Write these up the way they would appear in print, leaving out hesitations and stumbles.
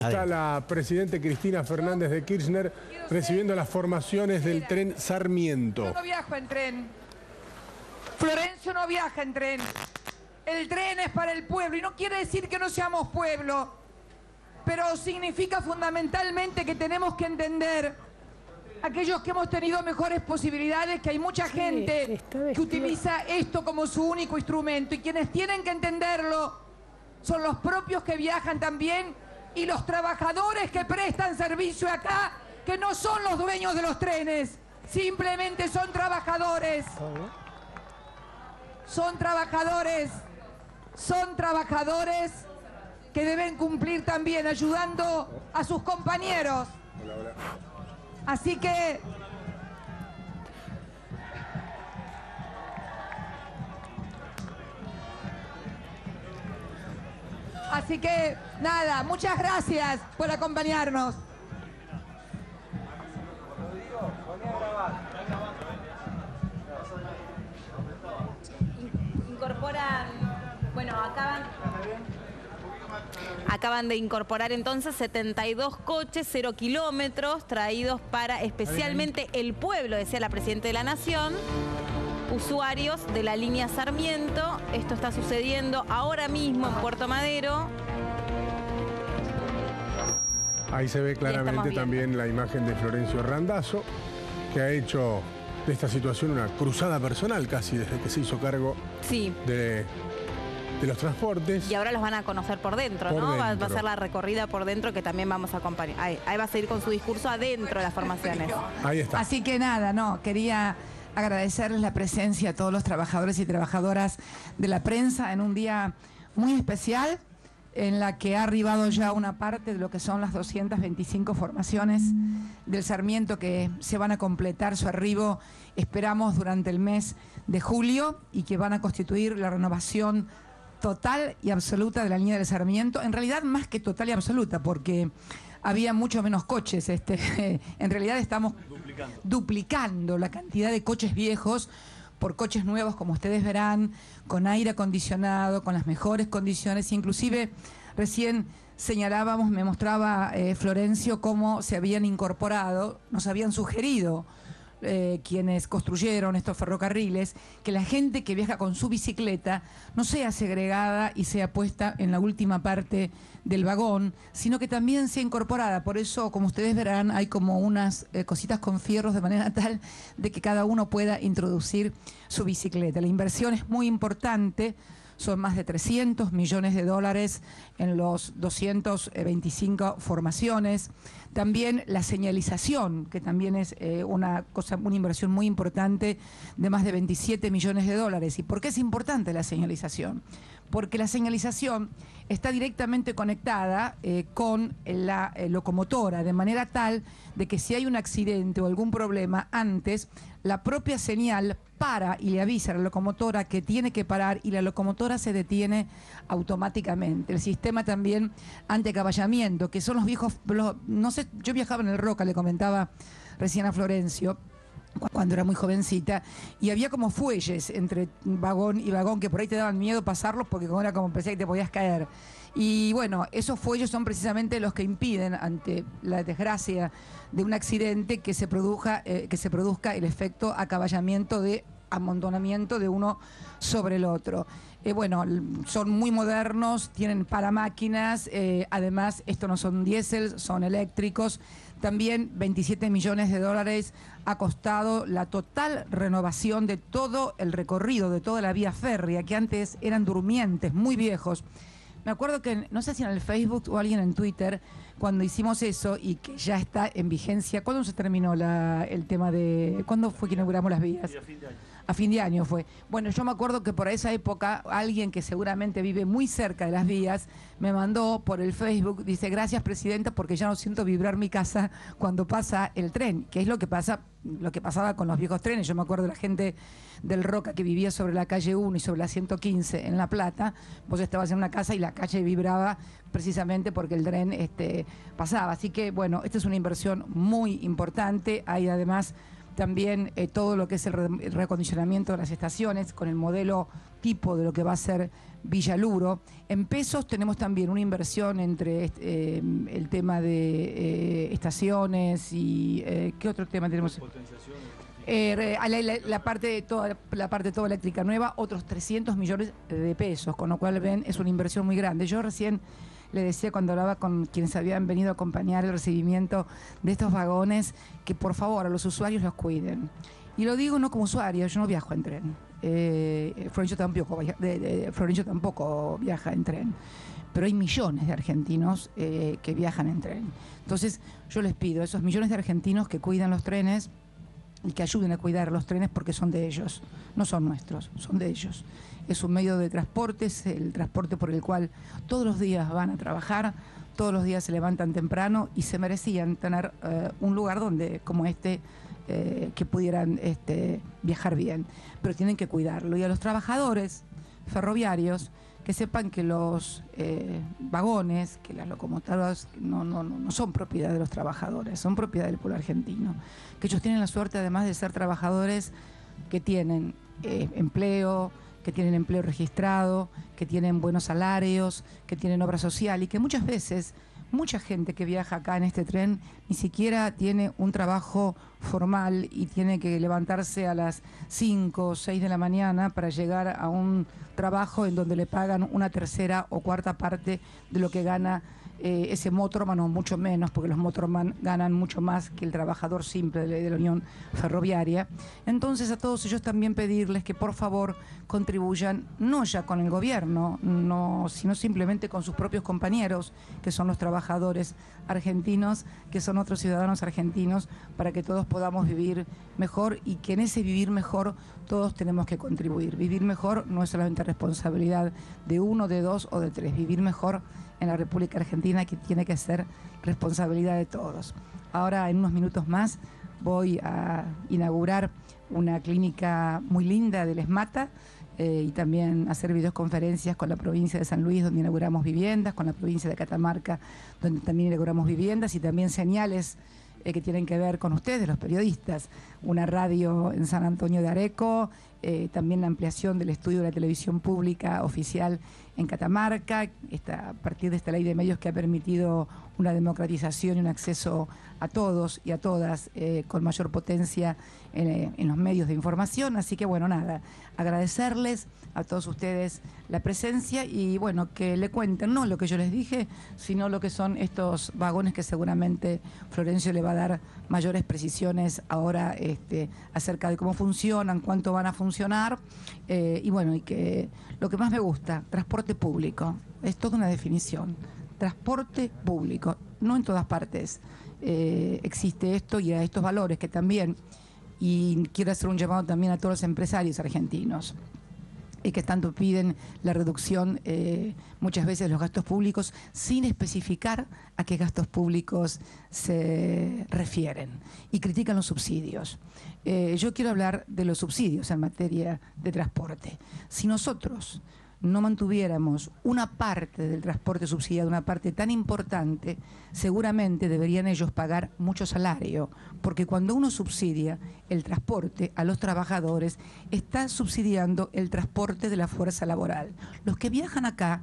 Está la presidenta Cristina Fernández de Kirchner recibiendo las formaciones del tren Sarmiento. Yo no viajo en tren. Florencio no viaja en tren. El tren es para el pueblo y no quiere decir que no seamos pueblo, pero significa fundamentalmente que tenemos que entender, aquellos que hemos tenido mejores posibilidades, que hay mucha gente que utiliza esto como su único instrumento, y quienes tienen que entenderlo son los propios que viajan también y los trabajadores que prestan servicio acá, que no son los dueños de los trenes, simplemente son trabajadores. Son trabajadores que deben cumplir también ayudando a sus compañeros. Así que nada, muchas gracias por acompañarnos. Acaban de incorporar entonces 72 coches, 0 kilómetros, traídos para especialmente el pueblo, decía la Presidenta de la Nación, usuarios de la línea Sarmiento. Esto está sucediendo ahora mismo en Puerto Madero. Ahí se ve claramente también la imagen de Florencio Randazzo, que ha hecho de esta situación una cruzada personal casi desde que se hizo cargo de los transportes. Y ahora los van a conocer por dentro, ¿no? Va a ser la recorrida por dentro que también vamos a acompañar. Ahí va a seguir con su discurso adentro de las formaciones. Ahí está. Así que nada, quería agradecerles la presencia a todos los trabajadores y trabajadoras de la prensa en un día muy especial, en la que ha arribado ya una parte de lo que son las 225 formaciones del Sarmiento que se van a completar su arribo, esperamos, durante el mes de julio, y que van a constituir la renovación total y absoluta de la línea del Sarmiento. En realidad, más que total y absoluta, porque había mucho menos coches. En realidad estamos duplicando la cantidad de coches viejos por coches nuevos, como ustedes verán, con aire acondicionado, con las mejores condiciones. Inclusive recién señalábamos, me mostraba Florencio cómo se habían incorporado, nos habían sugerido quienes construyeron estos ferrocarriles, que la gente que viaja con su bicicleta no sea segregada y sea puesta en la última parte del vagón, sino que también sea incorporada. Por eso, como ustedes verán, hay como unas cositas con fierros, de manera tal de que cada uno pueda introducir su bicicleta. La inversión es muy importante. Son más de 300 millones de dólares en los 225 formaciones. También la señalización, que también es una inversión muy importante, de más de 27 millones de dólares. ¿Y por qué es importante la señalización? Porque la señalización está directamente conectada con la locomotora, de manera tal de que si hay un accidente o algún problema antes, la propia señal para y le avisa a la locomotora que tiene que parar, y la locomotora se detiene automáticamente. El sistema también antiacaballamiento, que son los viejos, no sé, yo viajaba en el Roca, le comentaba recién a Florencio, cuando era muy jovencita, y había como fuelles entre vagón y vagón que por ahí te daban miedo pasarlos, porque era como parecía que te podías caer. Y bueno, esos fuelles son precisamente los que impiden, ante la desgracia de un accidente, que se produzca el efecto acaballamiento, de amontonamiento de uno sobre el otro. Bueno, son muy modernos, tienen paramáquinas, además estos no son diésel, son eléctricos. También 27 millones de dólares ha costado la total renovación de todo el recorrido, de toda la vía férrea, que antes eran durmientes, muy viejos. Me acuerdo que, no sé si en el Facebook o alguien en Twitter, cuando hicimos eso y que ya está en vigencia, ¿cuándo se terminó el tema de... ¿Cuándo fue que inauguramos las vías? Sí, a fin de año. A fin de año fue. Bueno, yo me acuerdo que por esa época alguien que seguramente vive muy cerca de las vías me mandó por el Facebook, dice: gracias, presidenta, porque ya no siento vibrar mi casa cuando pasa el tren, que es lo que pasaba con los viejos trenes. Yo me acuerdo de la gente del Roca que vivía sobre la calle 1 y sobre la 115 en La Plata. Vos estabas en una casa y la calle vibraba precisamente porque el tren pasaba. Así que, bueno, esta es una inversión muy importante. Hay además también todo lo que es el reacondicionamiento de las estaciones con el modelo tipo de lo que va a ser Villaluro. En pesos tenemos también una inversión entre el tema de estaciones y ¿qué otro tema tenemos? La parte toda eléctrica nueva, otros 300 millones de pesos, con lo cual ven, es una inversión muy grande. Yo recién le decía cuando hablaba con quienes habían venido a acompañar el recibimiento de estos vagones, que por favor a los usuarios los cuiden. Y lo digo no como usuario, yo no viajo en tren. Florencio tampoco viaja en tren. Pero hay millones de argentinos que viajan en tren. Entonces yo les pido a esos millones de argentinos que cuidan los trenes y que ayuden a cuidar los trenes porque son de ellos, no son nuestros, son de ellos. Es un medio de transporte, es el transporte por el cual todos los días van a trabajar, todos los días se levantan temprano y se merecían tener un lugar donde, como que pudieran viajar bien, pero tienen que cuidarlo. Y a los trabajadores ferroviarios, que sepan que los vagones, que las locomotoras no son propiedad de los trabajadores, son propiedad del pueblo argentino, que ellos tienen la suerte, además de ser trabajadores, que tienen empleo, que tienen empleo registrado, que tienen buenos salarios, que tienen obra social, y que muchas veces mucha gente que viaja acá en este tren ni siquiera tiene un trabajo formal y tiene que levantarse a las 5 o 6 de la mañana para llegar a un trabajo en donde le pagan una tercera o cuarta parte de lo que gana ese motorman, o mucho menos, porque los motorman ganan mucho más que el trabajador simple de la Unión Ferroviaria. Entonces a todos ellos también pedirles que por favor contribuyan, no ya con el gobierno, sino simplemente con sus propios compañeros, que son los trabajadores argentinos, que son otros ciudadanos argentinos, para que todos podamos vivir mejor, y que en ese vivir mejor todos tenemos que contribuir. Vivir mejor no es solamente responsabilidad de uno, de dos o de tres. Vivir mejor en la República Argentina, que tiene que ser responsabilidad de todos. Ahora, en unos minutos más, voy a inaugurar una clínica muy linda del ESMATA, y también hacer videoconferencias con la provincia de San Luis, donde inauguramos viviendas, con la provincia de Catamarca, donde también inauguramos viviendas, y también señales que tienen que ver con ustedes, los periodistas. Una radio en San Antonio de Areco, también la ampliación del estudio de la televisión pública oficial en Catamarca, a partir de esta ley de medios que ha permitido una democratización y un acceso a todos y a todas con mayor potencia en los medios de información. Así que bueno, nada, agradecerles a todos ustedes la presencia y bueno, que le cuenten no lo que yo les dije, sino lo que son estos vagones, que seguramente Florencio le va a dar mayores precisiones ahora acerca de cómo funcionan, cuánto van a funcionar, y bueno, y que lo que más me gusta, transporte público, es toda una definición. Transporte público, no en todas partes existe esto, y a estos valores que también, y quiero hacer un llamado también a todos los empresarios argentinos que tanto piden la reducción muchas veces de los gastos públicos sin especificar a qué gastos públicos se refieren, y critican los subsidios. Yo quiero hablar de los subsidios en materia de transporte. Si nosotros no mantuviéramos una parte del transporte subsidiado, una parte tan importante, seguramente deberían ellos pagar mucho salario, porque cuando uno subsidia el transporte a los trabajadores, está subsidiando el transporte de la fuerza laboral. Los que viajan acá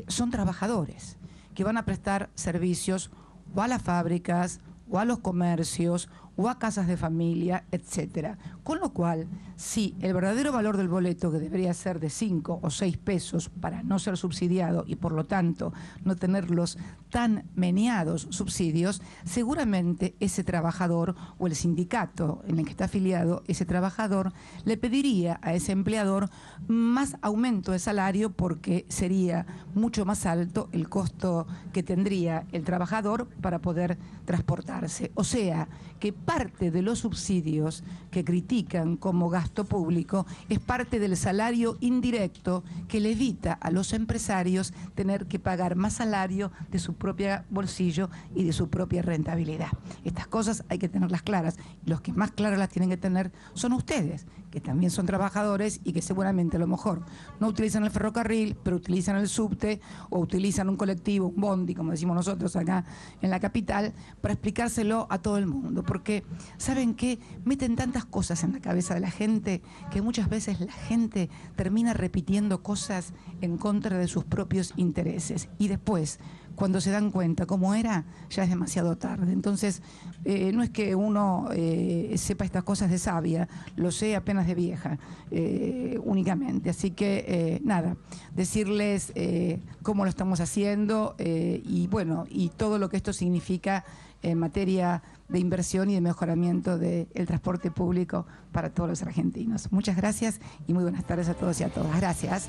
son trabajadores que van a prestar servicios o a las fábricas, o a los comercios, o a casas de familia, etcétera. Con lo cual, sí, el verdadero valor del boleto, que debería ser de 5 o 6 pesos para no ser subsidiado y por lo tanto no tener los tan meneados subsidios, seguramente ese trabajador o el sindicato en el que está afiliado ese trabajador le pediría a ese empleador más aumento de salario, porque sería mucho más alto el costo que tendría el trabajador para poder transportarse. O sea, que parte de los subsidios que critican como gasto público es parte del salario indirecto que le evita a los empresarios tener que pagar más salario de su propio bolsillo y de su propia rentabilidad. Estas cosas hay que tenerlas claras. Los que más claras las tienen que tener son ustedes, que también son trabajadores y que seguramente a lo mejor no utilizan el ferrocarril, pero utilizan el subte o utilizan un colectivo, un bondi, como decimos nosotros acá en la capital, para explicárselo a todo el mundo. Porque porque, ¿saben qué? Meten tantas cosas en la cabeza de la gente que muchas veces la gente termina repitiendo cosas en contra de sus propios intereses. Y después, cuando se dan cuenta cómo era, ya es demasiado tarde. Entonces, no es que uno sepa estas cosas de sabia, lo sé apenas de vieja, únicamente. Así que, nada, decirles cómo lo estamos haciendo y bueno, y todo lo que esto significa en materia de inversión y de mejoramiento del transporte público para todos los argentinos. Muchas gracias y muy buenas tardes a todos y a todas. Gracias.